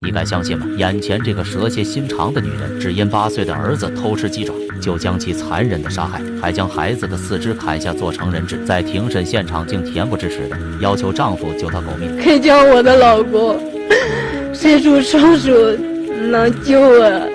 你敢相信吗？眼前这个蛇蝎心肠的女人，只因8岁的儿子偷吃鸡爪，就将其残忍的杀害，还将孩子的4肢砍下做成人质。在庭审现场，竟恬不知耻的要求丈夫救她狗命。恳求我的老公伸出双手，能救我，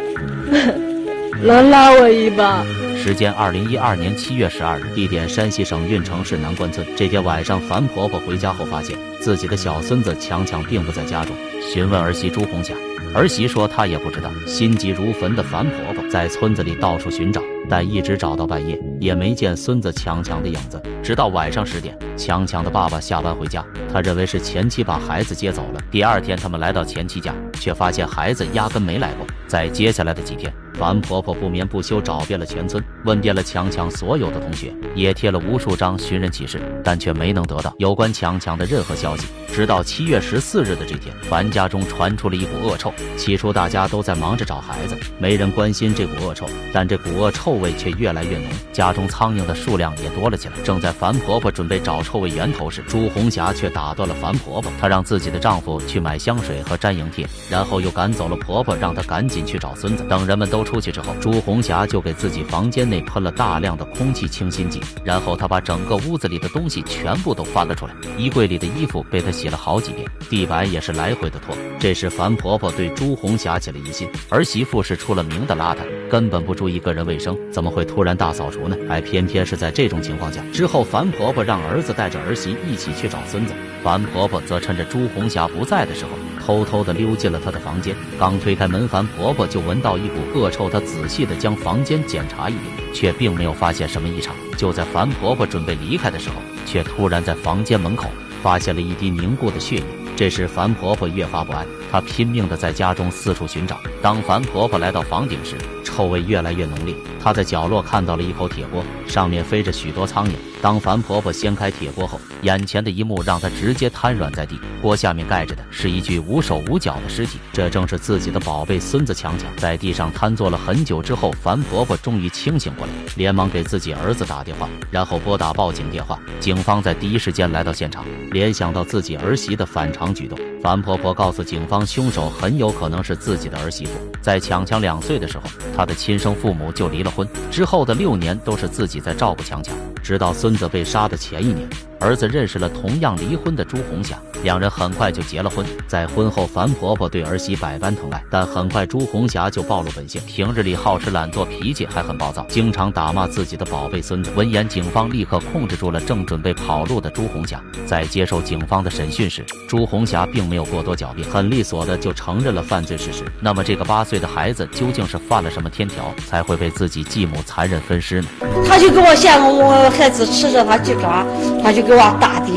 能拉我一把。时间2012年7月12日，地点山西省运城市南关村。这天晚上，樊婆婆回家后发现自己的小孙子强强并不在家中，询问儿媳朱红霞。儿媳说她也不知道。心急如焚的樊婆婆在村子里到处寻找，但一直找到半夜也没见孙子强强的影子。直到晚上10点，强强的爸爸下班回家，他认为是前妻把孩子接走了。第2天，他们来到前妻家，却发现孩子压根没来过。在接下来的几天，樊婆婆不眠不休找遍了全村，问遍了强强所有的同学，也贴了无数张寻人启事，但却没能得到有关强强的任何消息。直到7月14日的这天，樊家中传出了一股恶臭。起初大家都在忙着找孩子，没人关心这股恶臭，但这股恶臭味却越来越浓，家中苍蝇的数量也多了起来。正在樊婆婆准备找臭味源头时，朱红霞却打断了樊婆婆。她让自己的丈夫去买香水和粘蝇贴，然后又赶走了婆婆，让她赶紧去找孙子。等人们都出去之后，朱红霞就给自己房间内喷了大量的空气清新剂，然后她把整个屋子里的东西全部都翻了出来，衣柜里的衣服被她洗了好几遍，地板也是来回的拖。这时樊婆婆对朱红霞起了疑心，儿媳妇是出了名的邋遢，根本不注意个人卫生，怎么会突然大扫除呢？还偏偏是在这种情况下。之后樊婆婆让儿子带着儿媳一起去找孙子，樊婆婆则趁着朱红霞不在的时候，偷偷地溜进了她的房间。刚推开门，樊婆婆就闻到一股恶臭，她仔细地将房间检查一遍，却并没有发现什么异常。就在樊婆婆准备离开的时候，却突然在房间门口发现了一滴凝固的血液。这时樊婆婆越发不安，她拼命地在家中四处寻找。当樊婆婆来到房顶时，臭味越来越浓烈。她在角落看到了一口铁锅，上面飞着许多苍蝇。当樊婆婆掀开铁锅后，眼前的一幕让她直接瘫软在地。锅下面盖着的是一具无手无脚的尸体，这正是自己的宝贝孙子强强。在地上瘫坐了很久之后，樊婆婆终于清醒过来，连忙给自己儿子打电话，然后拨打报警电话。警方在第一时间来到现场，联想到自己儿媳的反常举动，樊婆婆告诉警方，凶手很有可能是自己的儿媳妇。在强强2岁的时候，她的亲生父母就离了婚，之后的6年都是自己在照顾强强，直到孙子被杀的前1年，儿子认识了同样离婚的朱红霞，两人很快就结了婚。在婚后，樊婆婆对儿媳百般疼爱，但很快朱红霞就暴露本性，平日里好吃懒做，脾气还很暴躁，经常打骂自己的宝贝孙子。闻言，警方立刻控制住了正准备跑路的朱红霞。在接受警方的审讯时，朱红霞并没有过多狡辩，很利索的就承认了犯罪事实。那么这个8岁的孩子究竟是犯了什么天条，才会被自己继母残忍分尸呢？他就给我嫌我孩子吃着他鸡爪，他就给我打的，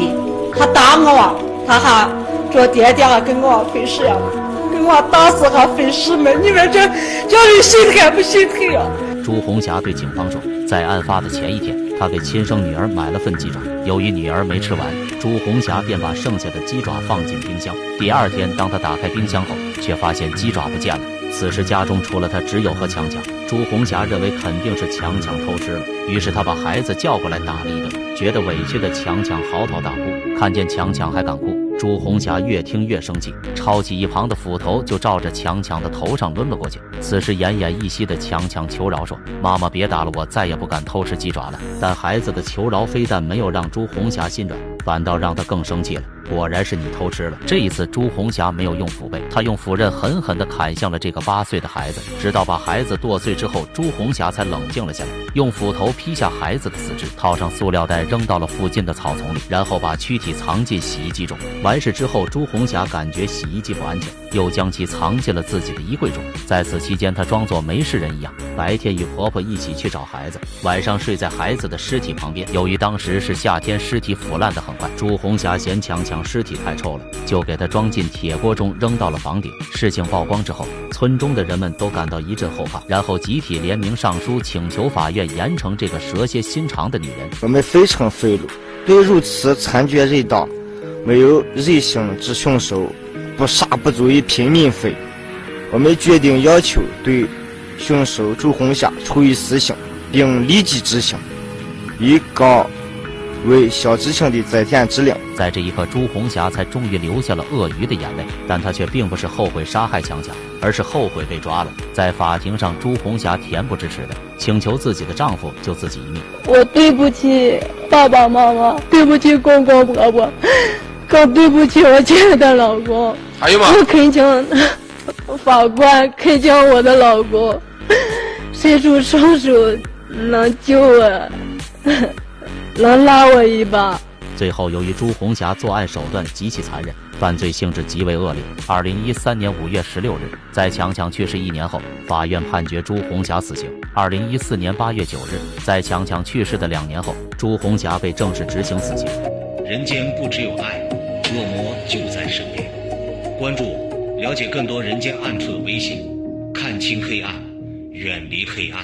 他打我，他还说爹爹还跟我分尸呀，跟我打死还分尸们，你们这叫人心疼不心疼啊？朱红霞对警方说，在案发的前1天，她给亲生女儿买了份鸡爪，由于女儿没吃完，朱红霞便把剩下的鸡爪放进冰箱。第2天，当她打开冰箱后，却发现鸡爪不见了。此时家中除了她只有和强强，朱红霞认为肯定是强强偷吃了，于是她把孩子叫过来打了一顿。觉得委屈的强强嚎啕大哭，看见强强还敢哭，朱红霞越听越生气，抄起一旁的斧头就照着强强的头上抡了过去。此时奄奄一息的强强求饶说，妈妈别打了我，再也不敢偷吃鸡爪了。但孩子的求饶非但没有让朱红霞心软，反倒让她更生气了。果然是你偷吃了。这一次朱红霞没有用斧背，她用斧刃狠狠地砍向了这个8岁的孩子，直到把孩子剁碎之后，朱红霞才冷静了下来，用斧头劈下孩子的4肢，套上塑料袋扔到了附近的草丛里，然后把躯体藏进洗衣机中。完事之后，朱红霞感觉洗衣机不安全，又将其藏进了自己的衣柜中。在此期间，她装作没事人一样，白天与婆婆一起去找孩子，晚上睡在孩子的尸体旁边。由于当时是夏天，尸体腐烂得很快，朱红霞嫌强强尸体太臭了，就给他装进铁锅中扔到了房顶。事情曝光之后，村中的人们都感到一阵后怕，然后集体联名上书，请求法院严惩这个蛇蝎心肠的女人。我们非常愤怒，对如此残缺人道、没有人性之凶手，不杀不足以平民愤。我们决定要求对凶手朱红霞处以死刑，并立即执行，以告为小知青的在天之灵。在这一刻，朱红霞才终于流下了鳄鱼的眼泪，但她却并不是后悔杀害强强，而是后悔被抓了。在法庭上，朱红霞恬不知耻的请求自己的丈夫救自己一命。我对不起爸爸妈妈，对不起公公婆婆，更对不起我亲爱的老公。还有吗？我恳请法官，恳请我的老公伸出双手，能救我，能拉我一把。最后，由于朱红霞作案手段极其残忍，犯罪性质极为恶劣，2013年5月16日，在强强去世1年后，法院判决朱红霞死刑。2014年8月9日，在强强去世的2年后，朱红霞被正式执行死刑。人间不只有爱，恶魔就在身边。关注我，了解更多人间暗处的微信，看清黑暗，远离黑暗。